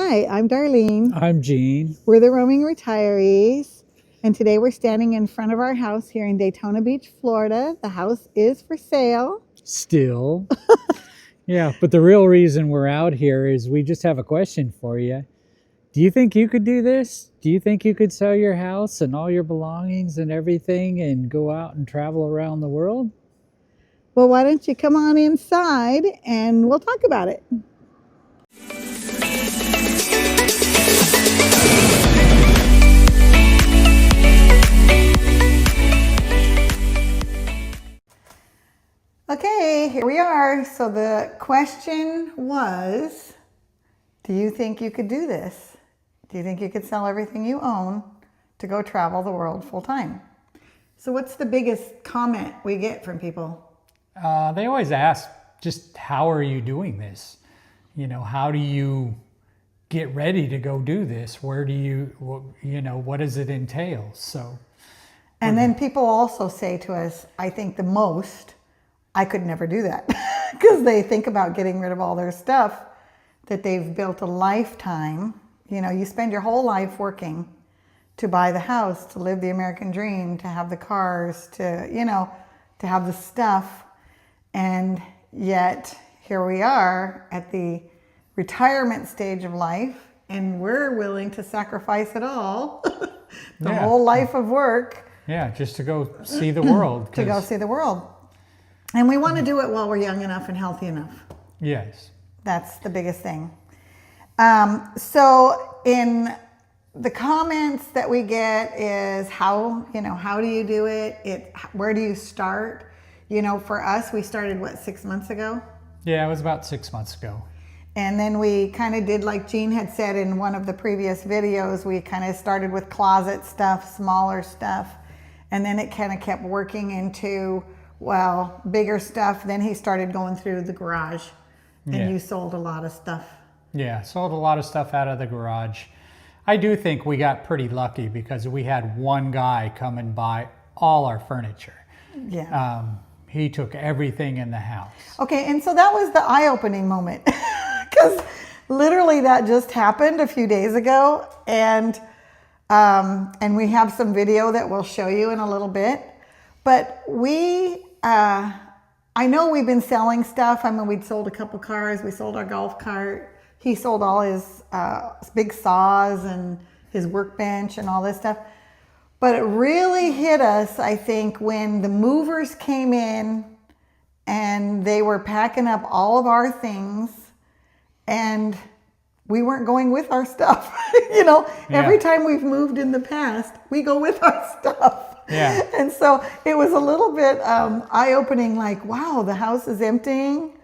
Hi, I'm Darlene. I'm Gene. We're the Roaming Retirees. And today we're standing in front of our house here in Daytona Beach, Florida. The house is for sale. Still. Yeah, but the real reason we're out here is we just have a question for you. Do you think you could do this? Do you think you could sell your house and all your belongings and everything and go out and travel around the world? Well, why don't you come on inside and we'll talk about it. Okay, here we are. So the question was, do you think you could do this? Do you think you could sell everything you own to go travel the world full time? So what's the biggest comment we get from people? They always ask, just how are you doing this? You know, how do you get ready to go do this? Where do you, what does it entail? So, and then people also say to us, I think the most, I could never do that because they think about getting rid of all their stuff that they've built a lifetime. You know, you spend your whole life working to buy the house, to live the American dream, to have the cars, to have the stuff. And yet here we are at the retirement stage of life and we're willing to sacrifice it all, the whole life of work. Yeah, just to go see the world. To go see the world. And we want to do it while we're young enough and healthy enough. Yes. That's the biggest thing. So in the comments that we get is how do you do it? Where do you start? You know, for us, we started, 6 months ago? Yeah, it was about 6 months ago. And then we kind of did, like Gene had said in one of the previous videos, we kind of started with closet stuff, smaller stuff. And then it kind of kept working into, bigger stuff. Then he started going through the garage. And you sold a lot of stuff. Yeah, sold a lot of stuff out of the garage. I do think we got pretty lucky because we had one guy come and buy all our furniture. Yeah. He took everything in the house. Okay, and so that was the eye-opening moment because literally that just happened a few days ago, and we have some video that we'll show you in a little bit. But I know we've been selling stuff. I mean, we'd sold a couple cars. We sold our golf cart. He sold all his big saws and his workbench and all this stuff. But it really hit us, I think, when the movers came in and they were packing up all of our things and we weren't going with our stuff. Every time we've moved in the past, we go with our stuff. Yeah. And so it was a little bit eye-opening, like, wow, the house is emptying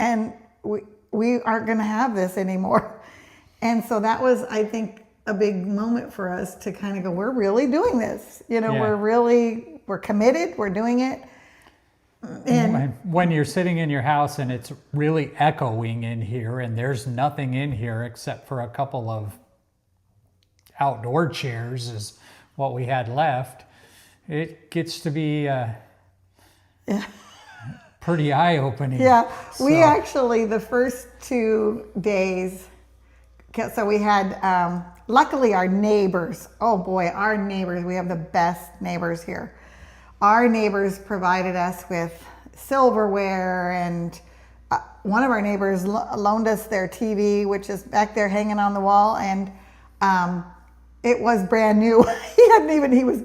and we aren't going to have this anymore. And so that was, I think, a big moment for us to kind of go, we're really doing this. We're committed, we're doing it. And when you're sitting in your house and it's really echoing in here and there's nothing in here except for a couple of outdoor chairs is what we had left, it gets to be pretty eye-opening. Yeah, we actually, the first 2 days, so we had, luckily our neighbors, oh boy, our neighbors, we have the best neighbors here. Our neighbors provided us with silverware, and one of our neighbors loaned us their TV, which is back there hanging on the wall, and it was brand new.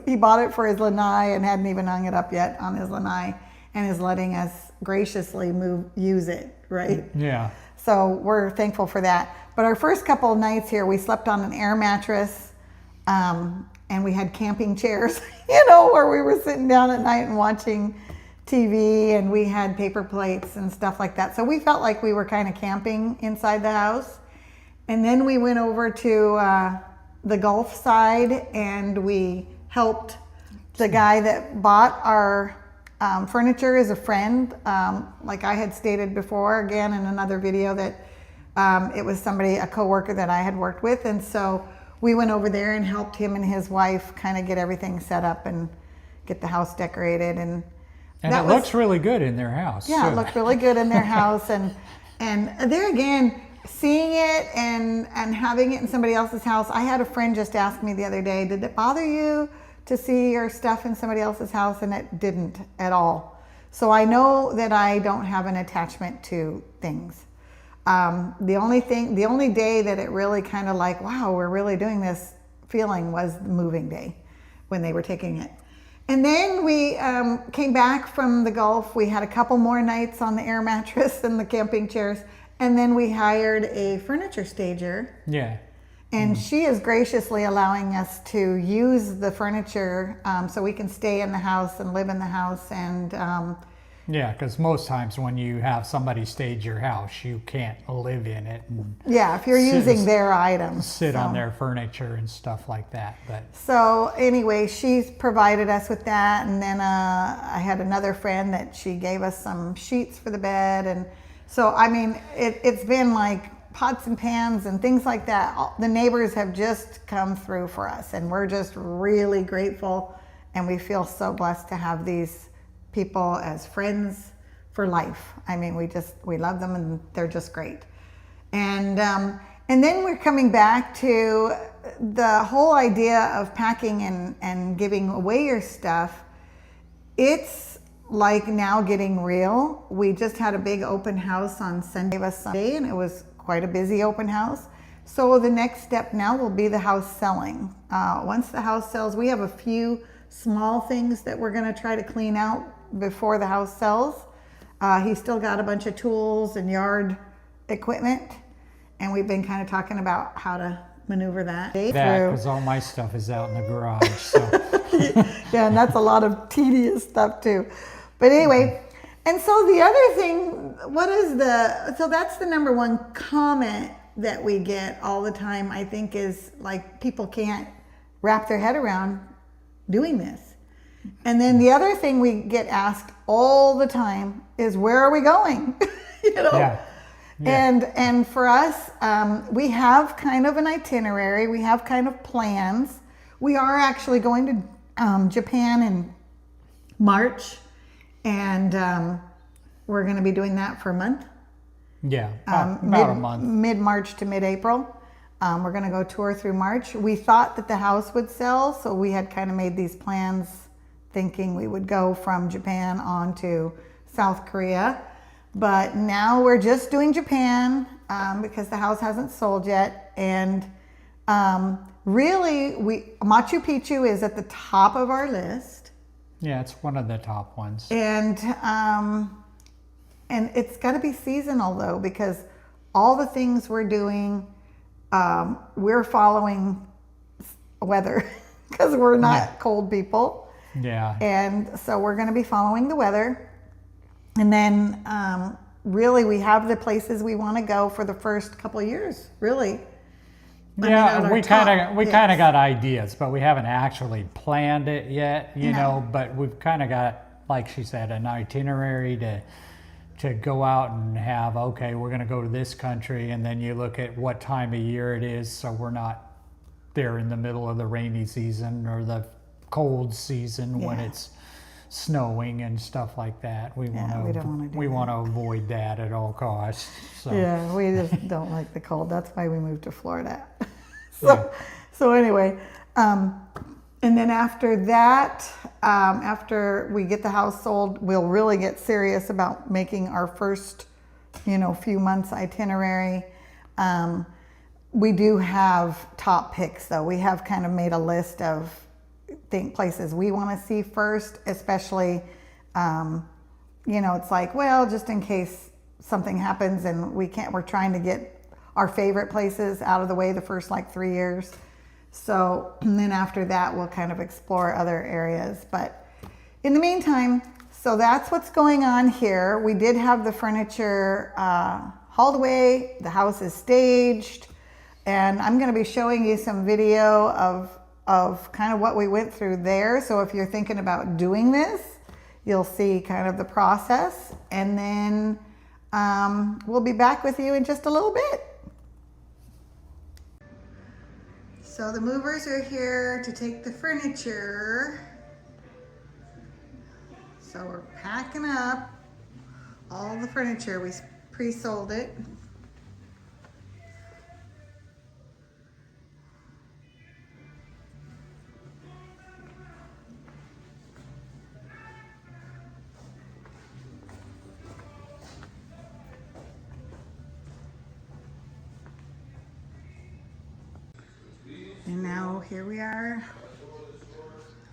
He bought it for his lanai and hadn't even hung it up yet on his lanai, and is letting us graciously use it, right? Yeah. So we're thankful for that. But our first couple of nights here, we slept on an air mattress, and we had camping chairs, where we were sitting down at night and watching TV, and we had paper plates and stuff like that. So we felt like we were kind of camping inside the house. And then we went over to the Gulf side, and we helped the guy that bought our furniture is a friend. Like I had stated before, again, in another video, that it was a coworker that I had worked with. And so we went over there and helped him and his wife kind of get everything set up and get the house decorated. And it looks really good in their house. Yeah, it looked really good in their house. And there again, seeing it and having it in somebody else's house. I had a friend just ask me the other day, did it bother you to see your stuff in somebody else's house? And it didn't at all. So I know that I don't have an attachment to things. The only day that it really kind of like, wow, we're really doing this feeling was the moving day when they were taking it. And then we came back from the Gulf. We had a couple more nights on the air mattress and the camping chairs. And then we hired a furniture stager. Yeah. And she is graciously allowing us to use the furniture so we can stay in the house and live in the house. And yeah, because most times when you have somebody stage your house, you can't live in it. And yeah, if you're using their items. Sit on their furniture and stuff like that. But so anyway, she's provided us with that. And then I had another friend that she gave us some sheets for the bed. And so, I mean, it's been like pots and pans and things like that. The neighbors have just come through for us, and we're just really grateful. And we feel so blessed to have these people as friends for life. I mean, we love them, and they're just great. And then we're coming back to the whole idea of packing and giving away your stuff. It's like now getting real. We just had a big open house on Sunday, and it was quite a busy open house. So the next step now will be the house selling. Once the house sells, we have a few small things that we're going to try to clean out before the house sells. He's still got a bunch of tools and yard equipment, and we've been kind of talking about how to maneuver that. Because all my stuff is out in the garage. So yeah, and that's a lot of tedious stuff too. But anyway, and so the other thing, so that's the number one comment that we get all the time, I think, is like people can't wrap their head around doing this. And then the other thing we get asked all the time is, where are we going? you know? yeah. Yeah. And for us, we have kind of an itinerary. We have kind of plans. We are actually going to Japan in March, and we're going to be doing that for a month. Yeah, about a month. Mid-March to mid-April. We're going to go tour through March. We thought that the house would sell, so we had kind of made these plans thinking we would go from Japan on to South Korea. But now we're just doing Japan because the house hasn't sold yet. And really, Machu Picchu is at the top of our list. Yeah, it's one of the top ones. And it's got to be seasonal, though, because all the things we're doing, we're following weather because we're not cold people. Yeah. And so we're going to be following the weather. And then really we have the places we want to go for the first couple of years, really. Yeah, we kind of got ideas, but we haven't actually planned it yet, you know, but we've kind of got, like she said, an itinerary to go out and have, okay, we're going to go to this country, and then you look at what time of year it is, so we're not there in the middle of the rainy season or the cold season when it's snowing and stuff like that. We want to avoid that at all costs. So. Yeah, we just don't like the cold. That's why we moved to Florida. So anyway, and then after that, after we get the house sold, we'll really get serious about making our first, few months itinerary. We do have top picks, though. We have kind of made a list of places we want to see first, especially, it's like, well, just in case something happens and we're trying to get our favorite places out of the way the first 3 years. So, and then after that, we'll kind of explore other areas. But in the meantime, so that's what's going on here. We did have the furniture hauled away. The house is staged. And I'm going to be showing you some video of kind of what we went through there. So if you're thinking about doing this, you'll see kind of the process. And then we'll be back with you in just a little bit. So the movers are here to take the furniture. So we're packing up all the furniture. We pre-sold it. And now here we are,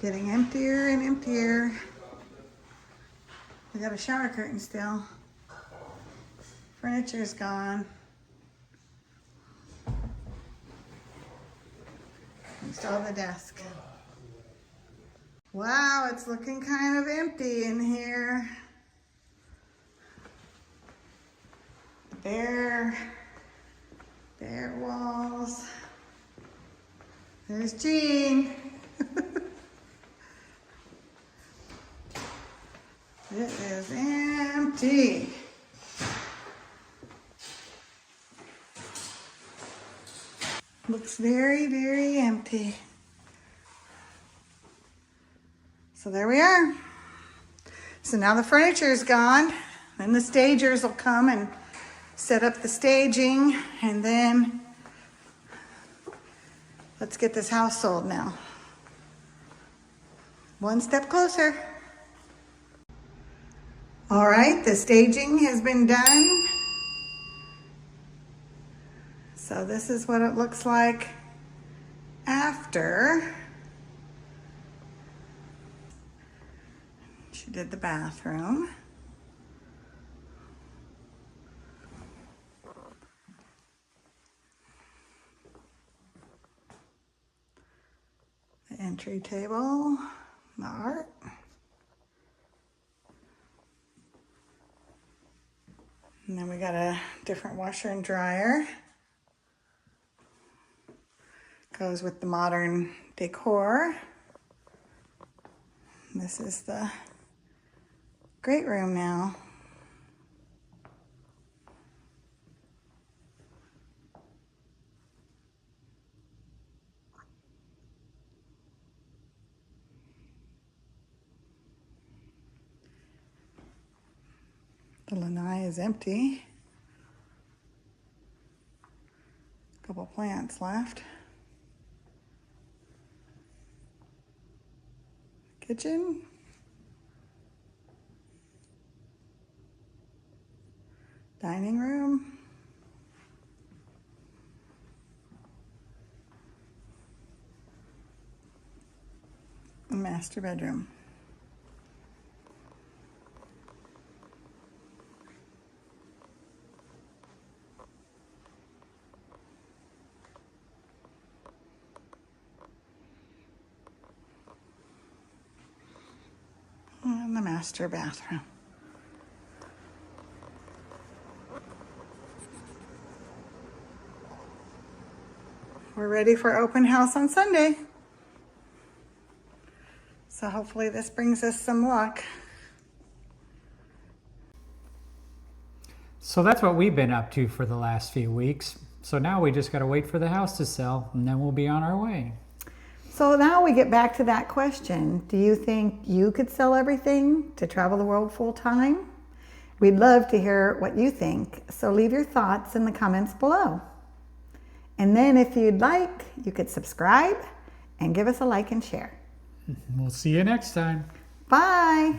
getting emptier and emptier. We got a shower curtain still. Furniture's gone. Install the desk. Wow, it's looking kind of empty in here. Bare walls. There's Jean. It is empty. Looks very, very empty. So there we are. So now the furniture is gone. Then the stagers will come and set up the staging, and then let's get this house sold now. One step closer. All right, the staging has been done. So this is what it looks like after she did the bathroom. The entry table, the art. And then we got a different washer and dryer. Goes with the modern decor. This is the great room now. The lanai is empty. A couple plants left. Kitchen. Dining room. And master bedroom. And the master bathroom. We're ready for open house on Sunday. So hopefully this brings us some luck. So that's what we've been up to for the last few weeks. So now we just got to wait for the house to sell, and then we'll be on our way. So now we get back to that question. Do you think you could sell everything to travel the world full time? We'd love to hear what you think. So leave your thoughts in the comments below. And then if you'd like, you could subscribe and give us a like and share. We'll see you next time. Bye.